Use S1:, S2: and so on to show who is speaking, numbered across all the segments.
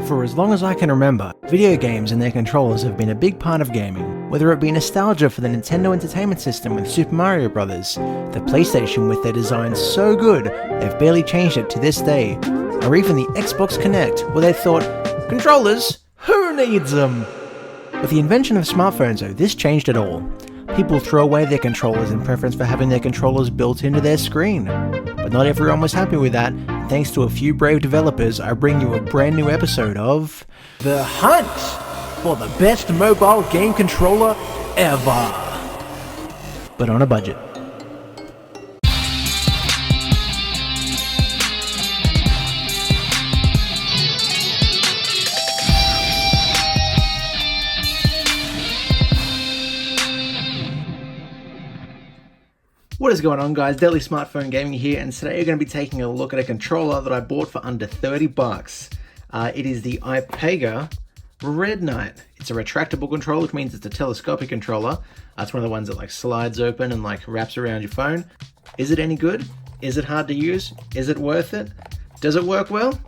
S1: For as long as I can remember, video games and their controllers have been a big part of gaming. Whether it be nostalgia for the Nintendo Entertainment System with Super Mario Bros., the PlayStation with their design so good they've barely changed it to this day, or even the Xbox Kinect where they thought, controllers? Who needs them? With the invention of smartphones though, this changed it all. People throw away their controllers in preference for having their controllers built into their screen. But not everyone was happy with that, and thanks to a few brave developers, I bring you a brand new episode of The Hunt for the best mobile game controller ever. But on a budget. What is going on, guys? Deadly Smartphone Gaming here, and today we're going to be taking a look at a controller that I bought for under 30 bucks. It is the iPega Red Knight. It's a retractable controller, which means it's a telescopic controller. It's one of the ones that like slides open and like wraps around your phone. Is it any good? Is it hard to use? Is it worth it? Does it work well?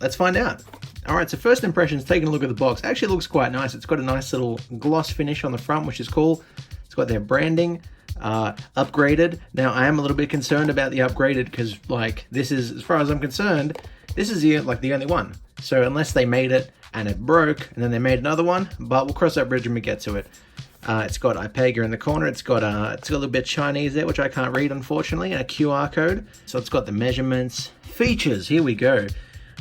S1: Let's find out. Alright, so first impressions, taking a look at the box. Actually, it looks quite nice. It's got a nice little gloss finish on the front, which is cool. It's got their branding. Upgraded. Now I am a little bit concerned about the upgraded because like this is, as far as I'm concerned, this is the only one. So unless they made it and it broke and then they made another one, but we'll cross that bridge when we get to it. It's got iPega in the corner. It's got a little bit Chinese there, which I can't read unfortunately, and a QR code. So it's got the measurements, features. Here we go.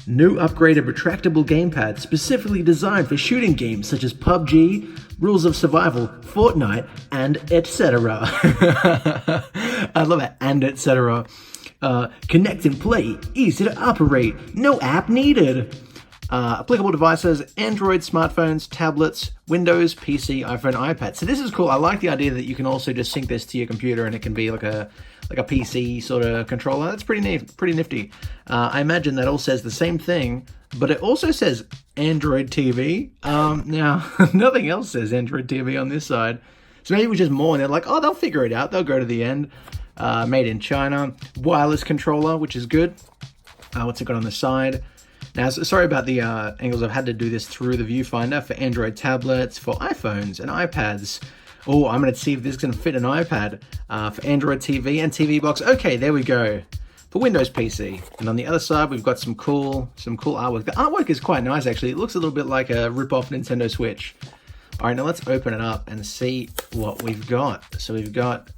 S1: New upgraded retractable gamepad specifically designed for shooting games such as PUBG, Rules of Survival, Fortnite, and etc. I love it, and etc. Connect and play, easy to operate, no app needed. Applicable devices, Android, smartphones, tablets, Windows, PC, iPhone, iPad. So this is cool. I like the idea that you can also just sync this to your computer and it can be like a PC sort of controller. That's pretty nifty. I imagine that all says the same thing, but it also says Android TV. Now, nothing else says Android TV on this side. So maybe it was just more, and they're like, oh, they'll figure it out. They'll go to the end. Made in China. Wireless controller, which is good. What's it got on the side? Now, sorry about the angles. I've had to do this through the viewfinder for Android tablets, for iPhones and iPads. Oh, I'm going to see if this can fit an iPad for Android TV and TV box. Okay, there we go. For Windows PC. And on the other side, we've got some cool artwork. The artwork is quite nice, actually. It looks a little bit like a rip-off Nintendo Switch. All right, now let's open it up and see what we've got. So we've got...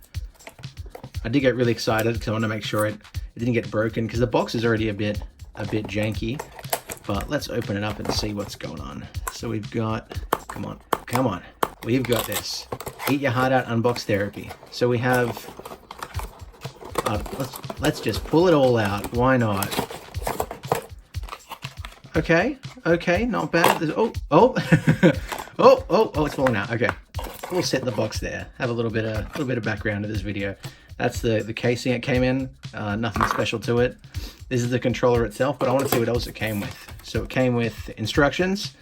S1: I did get really excited because I want to make sure it didn't get broken because the box is already a bit janky. But let's open it up and see what's going on. So we've got... Come on. We've got this. Eat your heart out unbox therapy. So we have... let's just pull it all out. Why not? Okay, not bad. There's, oh, it's falling out. Okay, we'll set the box there. Have a little bit of background to this video. That's the casing it came in. Nothing special to it. This is the controller itself, but I want to see what else it came with. So it came with instructions.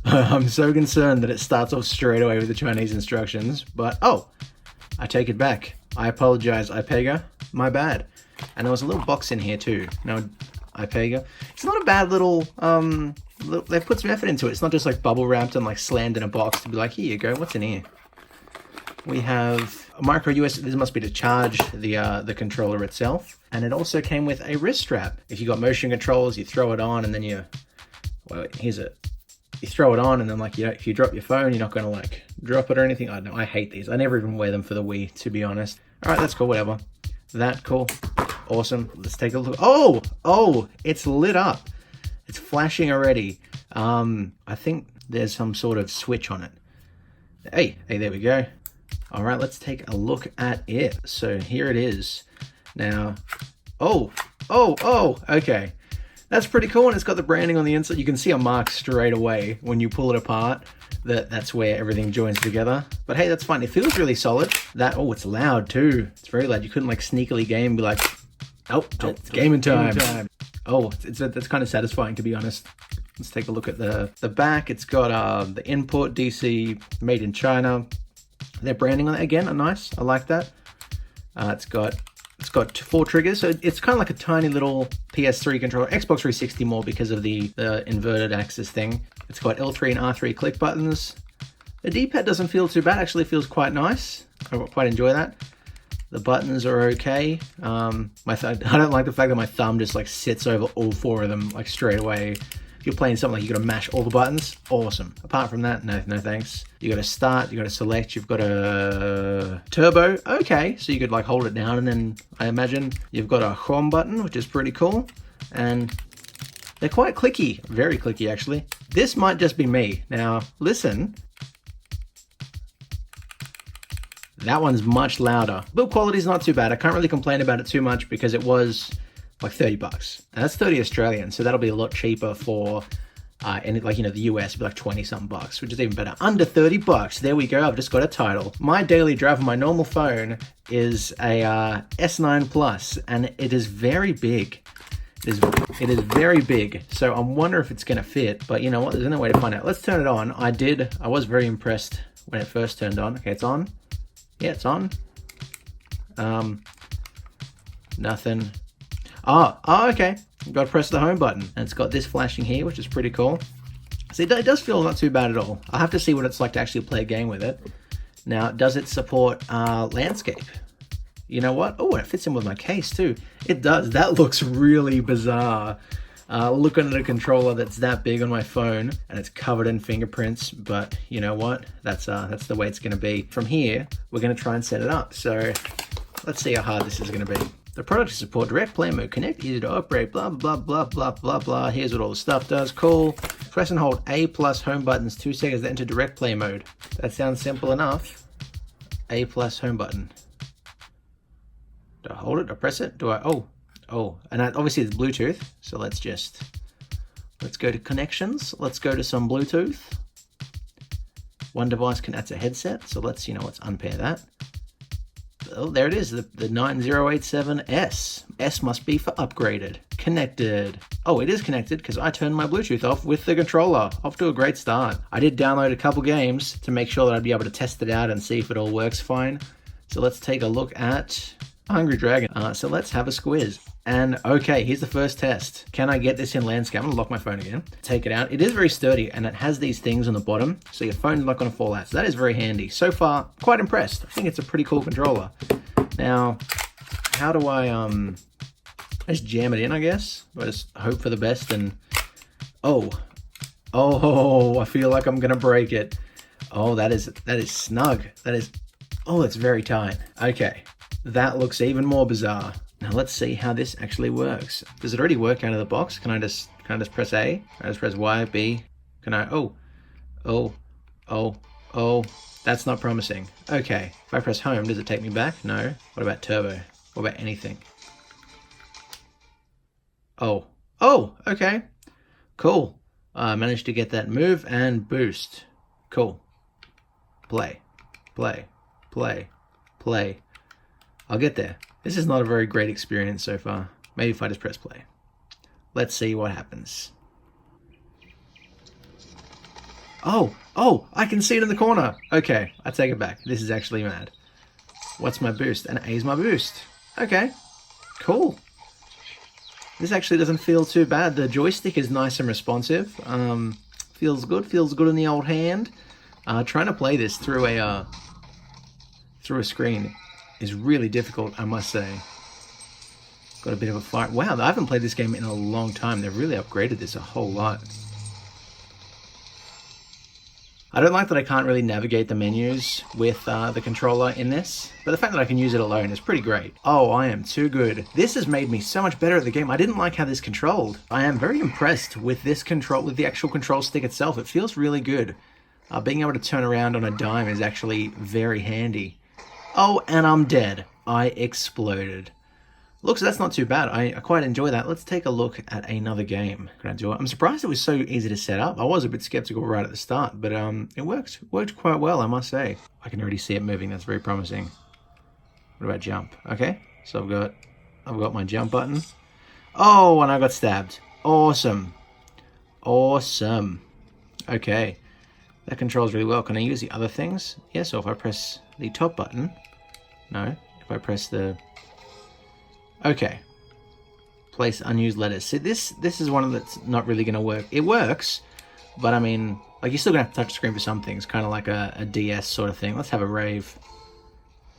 S1: I'm so concerned that it starts off straight away with the Chinese instructions, but I take it back. I apologize, iPega. My bad. And there was a little box in here too. Now, iPega. It's not a bad little, they've put some effort into it. It's not just like bubble wrapped and like slammed in a box to be like, here you go, what's in here? We have a micro USB. This must be to charge the controller itself. And it also came with a wrist strap. If you got motion controls, you throw it on and then you throw it on and then like, if you drop your phone, you're not going to like drop it or anything. I don't know. I hate these. I never even wear them for the Wii, to be honest. All right, that's cool. Whatever. That cool. Awesome. Let's take a look. Oh, it's lit up. It's flashing already. I think there's some sort of switch on it. Hey, there we go. All right, let's take a look at it. So here it is. Now, okay. That's pretty cool, and it's got the branding on the inside. You can see a mark straight away when you pull it apart. That's where everything joins together. But hey, that's fine. It feels really solid. It's loud too. It's very loud. You couldn't like sneakily game and be like, it's gaming time. That's kind of satisfying, to be honest. Let's take a look at the back. It's got the input DC made in China. Their branding on it again are nice. I like that. It's got It's got 4 triggers, so it's kind of like a tiny little PS3 controller. Xbox 360 more because of the inverted axis thing. It's got L3 and R3 click buttons. The D-pad doesn't feel too bad, actually feels quite nice. I quite enjoy that. The buttons are okay. I don't like the fact that my thumb just like sits over all 4 of them like straight away. If you're playing something like you gotta mash all the buttons, awesome. Apart from that, no thanks. You gotta start, you gotta select, you've got a turbo, okay. So you could like hold it down and then I imagine you've got a home button, which is pretty cool. And they're quite clicky, very clicky actually. This might just be me. Now, listen. That one's much louder. Build quality's not too bad. I can't really complain about it too much because it was like 30 bucks. And that's 30 Australian, so that'll be a lot cheaper for the US, it'd be like 20 something bucks, which is even better. Under 30 bucks. There we go. I've just got a title. My daily drive on my normal phone is a S9 Plus, and it is very big. It is very big, so I wonder if it's gonna fit, but you know what, there's no way to find out. Let's turn it on. I was very impressed when it first turned on. Okay, it's on. Yeah, it's on. Nothing. Oh, okay. You've got to press the home button. And it's got this flashing here, which is pretty cool. So it does feel not too bad at all. I'll have to see what it's like to actually play a game with it. Now, does it support landscape? You know what? Oh, it fits in with my case too. It does. That looks really bizarre. Looking at a controller that's that big on my phone and it's covered in fingerprints, but you know what? That's the way it's going to be. From here, we're going to try and set it up. So let's see how hard this is going to be. The product is support direct play mode, connect, easy to operate, blah, blah, blah, blah, blah, blah. Here's what all the stuff does. Cool. Press and hold A plus home buttons 2 seconds to enter direct play mode. That sounds simple enough. A plus home button. Do I hold it? Do I press it? Do I? Oh, and obviously it's Bluetooth, so let's go to connections. Let's go to some Bluetooth. One device that's a headset, so let's unpair that. Oh, there it is, the 9087S. S must be for upgraded. Connected. Oh, it is connected because I turned my Bluetooth off with the controller. Off to a great start. I did download a couple games to make sure that I'd be able to test it out and see if it all works fine. So let's take a look at Hungry Dragon. So let's have a squiz. And okay, here's the first test. Can I get this in landscape? I'm gonna lock my phone again. Take it out. It is very sturdy and it has these things on the bottom, so your phone's not gonna fall out. So that is very handy. So far, quite impressed. I think it's a pretty cool controller. Now, how do I just jam it in, I guess? I just hope for the best and oh, I feel like I'm gonna break it. Oh, that is snug. It's very tight. Okay, that looks even more bizarre. Now let's see how this actually works. Does it already work out of the box? Can I just press A? Can I just press Y, B? Can I, oh, that's not promising. Okay, if I press home, does it take me back? No. What about turbo? What about anything? Oh, okay. Cool. I managed to get that move and boost. Cool. Play. I'll get there. This is not a very great experience so far. Maybe if I just press play. Let's see what happens. Oh, I can see it in the corner. Okay, I take it back. This is actually mad. What's my boost? And A's my boost. Okay, cool. This actually doesn't feel too bad. The joystick is nice and responsive. Feels good in the old hand. Trying to play this through a screen is really difficult, I must say. Got a bit of a fight. Wow, I haven't played this game in a long time. They've really upgraded this a whole lot. I don't like that I can't really navigate the menus with the controller in this, but the fact that I can use it alone is pretty great. Oh, I am too good. This has made me so much better at the game. I didn't like how this controlled. I am very impressed with this control, with the actual control stick itself. It feels really good. Being able to turn around on a dime is actually very handy. Oh, and I'm dead. I exploded. Look, so that's not too bad. I quite enjoy that. Let's take a look at another game. Can I do it? I'm surprised it was so easy to set up. I was a bit skeptical right at the start, but it worked quite well, I must say. I can already see it moving. That's very promising. What about jump? Okay, so I've got my jump button. Oh, and I got stabbed. Awesome. Okay, that controls really well. Can I use the other things? Yes. So if I press the top button, no. If I press the Okay. Place unused letters. See, this is one that's not really going to work. It works, but I mean, like, you're still going to have to touch the screen for some things, kind of like a DS sort of thing. Let's have a rave.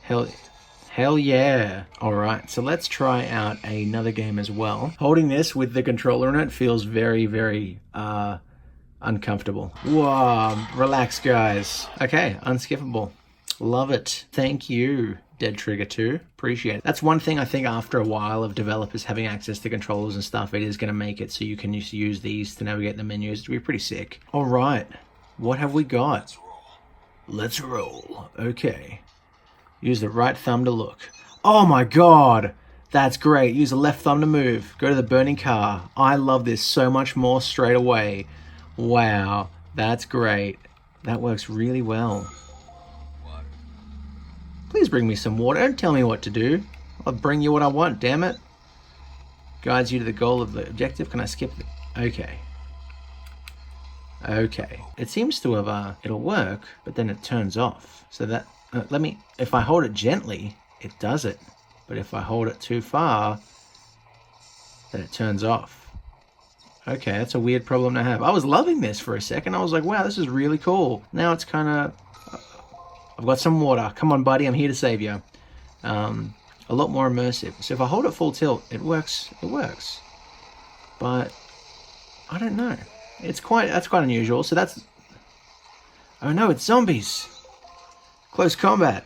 S1: Hell yeah. Alright, so let's try out another game as well. Holding this with the controller in it feels very, very uncomfortable. Whoa, relax guys. Okay, unskippable. Love it. Thank you, Dead Trigger 2. Appreciate it. That's one thing I think after a while of developers having access to controllers and stuff, it is going to make it so you can use these to navigate the menus. It'll be pretty sick. Alright, what have we got? Let's roll. Okay. Use the right thumb to look. Oh my god! That's great. Use the left thumb to move. Go to the burning car. I love this so much more straight away. Wow, that's great. That works really well. Please bring me some water. Don't tell me what to do. I'll bring you what I want, damn it. Guides you to the goal of the objective. Can I skip it? Okay. Okay. It seems to have, it'll work, but then it turns off. So that, if I hold it gently, it does it. But if I hold it too far, then it turns off. Okay, that's a weird problem to have. I was loving this for a second. I was like, wow, this is really cool. Now it's kind of... I've got some water. Come on, buddy. I'm here to save you. A lot more immersive. So if I hold it full tilt, it works. It works. But I don't know. That's quite unusual. So that's... Oh no, it's zombies. Close combat.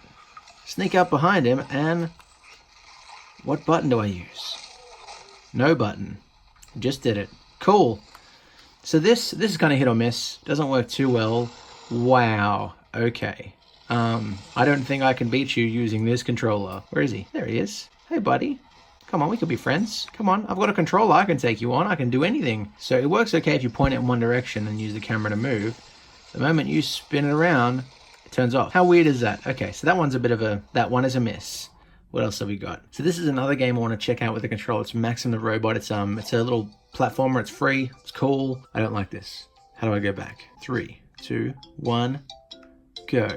S1: Sneak up behind him and... What button do I use? No button. Just did it. Cool. So this is kind of hit or miss. Doesn't work too well. Wow. Okay. I don't think I can beat you using this controller. Where is he? There he is. Hey, buddy. Come on, we could be friends. Come on, I've got a controller. I can take you on. I can do anything. So it works okay if you point it in one direction and use the camera to move. The moment you spin it around, it turns off. How weird is that? Okay, so that one's a bit of a... That one is a miss. What else have we got? So this is another game I want to check out with the controller. It's Maxim the Robot. It's a little platformer. It's free. It's cool. I don't like this. How do I go back? 3, 2, 1, go.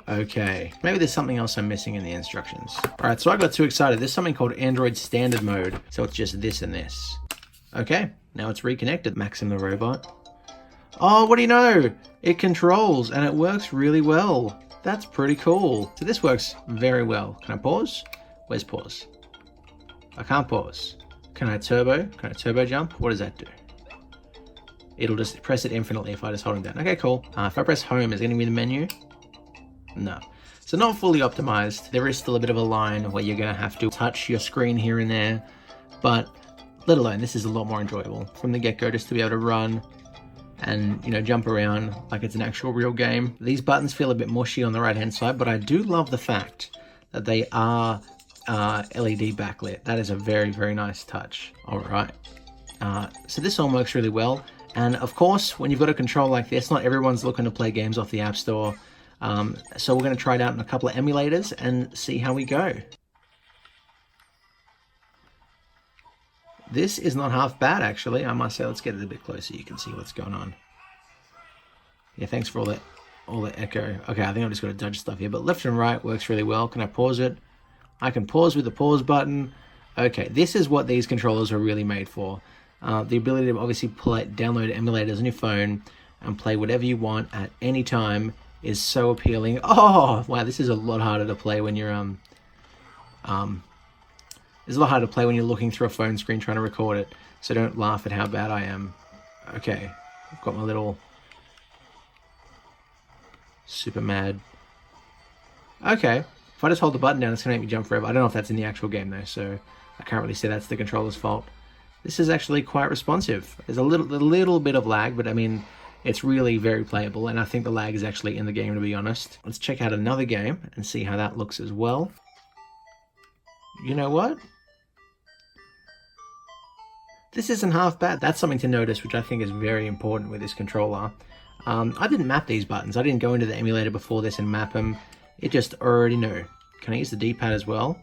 S1: Okay. Maybe there's something else I'm missing in the instructions. Alright, so I got too excited. There's something called Android Standard Mode. So it's just this and this. Okay, now it's reconnected. Maxim the Robot. Oh, what do you know? It controls and it works really well. That's pretty cool. So this works very well. Can I pause? Where's pause? I can't pause. Can I turbo? Can I turbo jump? What does that do? It'll just press it infinitely if I just hold it down. Okay, cool. If I press home, is it going to be the menu? No. So not fully optimized. There is still a bit of a line where you're going to have to touch your screen here and there. But let alone, this is a lot more enjoyable from the get-go, just to be able to run and, you know, jump around like it's an actual real game. These buttons feel a bit mushy on the right-hand side, but I do love the fact that they are LED backlit. That is a very, very nice touch. All right. So this all works really well. And of course, when you've got a controller like this, not everyone's looking to play games off the App Store. So we're going to try it out in a couple of emulators and see how we go. This is not half bad, actually. I must say, let's get it a bit closer. You can see what's going on. Yeah, thanks for all the echo. Okay, I think I've just got to dodge stuff here. But left and right works really well. Can I pause it? I can pause with the pause button. Okay, this is what these controllers are really made for. The ability to obviously download emulators on your phone and play whatever you want at any time is so appealing. Oh, wow, this is a lot harder to play when you're it's a lot harder to play when you're looking through a phone screen trying to record it. So don't laugh at how bad I am. Okay, I've got my little super mad. Okay, if I just hold the button down, it's gonna make me jump forever. I don't know if that's in the actual game though, so I can't really say that's the controller's fault. This is actually quite responsive. There's a little bit of lag, but I mean, it's really very playable, and I think the lag is actually in the game, to be honest. Let's check out another game and see how that looks as well. You know what? This isn't half bad. That's something to notice, which I think is very important with this controller. I didn't map these buttons. I didn't go into the emulator before this and map them. It just already knew. Can I use the D-pad as well?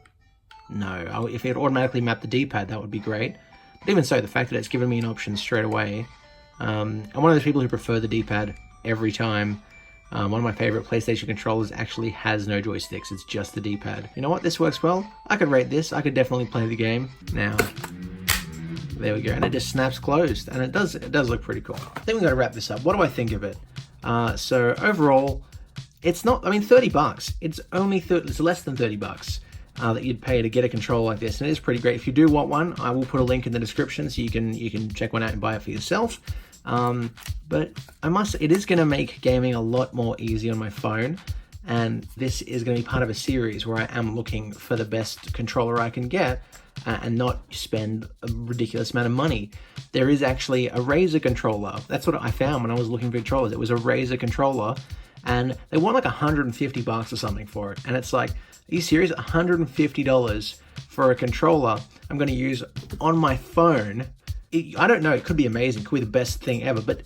S1: No. If it automatically mapped the D-pad, that would be great. But even so, the fact that it's given me an option straight away. I'm one of those people who prefer the D-pad every time. One of my favorite PlayStation controllers actually has no joysticks, it's just the D-pad. You know what, this works well. I could rate this, I could definitely play the game. Now, there we go, and it just snaps closed, and it does look pretty cool. I think we gotta wrap this up. What do I think of it? So overall, it's not, I mean, 30 bucks. It's only it's less than 30 bucks that you'd pay to get a controller like this, and it is pretty great. If you do want one, I will put a link in the description so you can check one out and buy it for yourself. But it is going to make gaming a lot more easy on my phone, and this is going to be part of a series where I am looking for the best controller I can get and not spend a ridiculous amount of money. There is actually a Razer controller. That's what I found when I was looking for controllers. It was a Razer controller, and they want like 150 bucks or something for it. And it's like, are you serious? $150 for a controller I'm going to use on my phone. I don't know, it could be amazing, it could be the best thing ever, but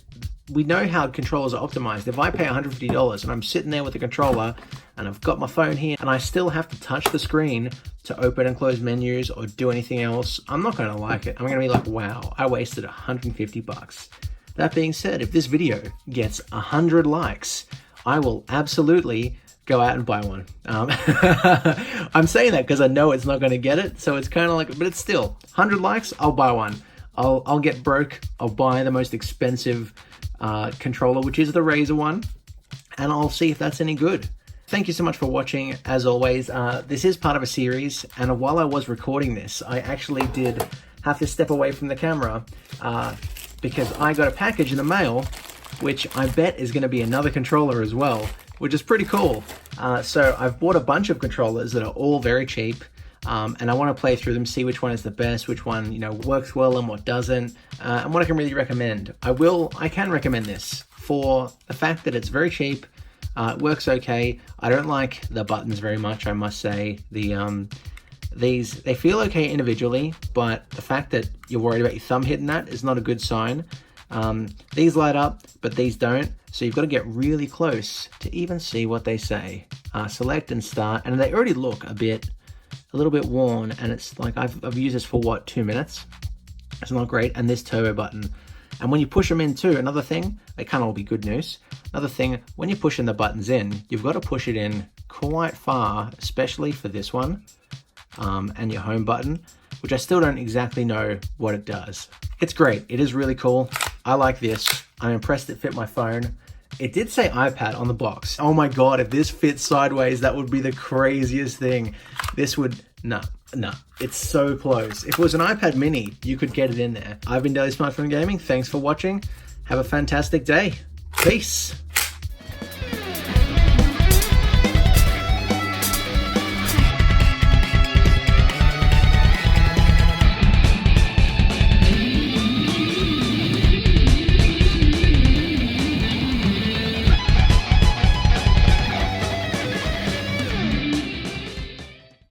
S1: we know how controllers are optimized. If I pay $150 and I'm sitting there with the controller and I've got my phone here and I still have to touch the screen to open and close menus or do anything else, I'm not going to like it. I'm going to be like, wow, I wasted 150 bucks. That being said, if this video gets 100 likes, I will absolutely go out and buy one. I'm saying that because I know it's not going to get it, so it's kind of like, but it's still 100 likes, I'll buy one. I'll get broke, I'll buy the most expensive controller, which is the Razer one, and I'll see if that's any good. Thank you so much for watching. As always, this is part of a series, and while I was recording this, I actually did have to step away from the camera because I got a package in the mail, which I bet is going to be another controller as well, which is pretty cool. So I've bought a bunch of controllers that are all very cheap. And I want to play through them, see which one is the best, which one, you know, works well and what doesn't, and what I can really recommend. I can recommend this for the fact that it's very cheap, it works okay. I don't like the buttons very much, I must say. They feel okay individually, but the fact that you're worried about your thumb hitting that is not a good sign. These light up, but these don't, so you've got to get really close to even see what they say. Select and start, and they already look a little bit worn, and it's like I've used this for what, 2 minutes? It's not great. And this turbo button, and when you push them in too, another thing, they can't all be good news. Another thing, when you're pushing the buttons in, you've got to push it in quite far, especially for this one and your home button, which I still don't exactly know what it does. It's great, it is really cool. I like this. I'm impressed it fit my phone. It did say iPad on the box. Oh my god, if this fits sideways, that would be the craziest thing. This would, nah, it's so close. If it was an iPad mini, you could get it in there. I've been Daily Smartphone Gaming, thanks for watching. Have a fantastic day. Peace.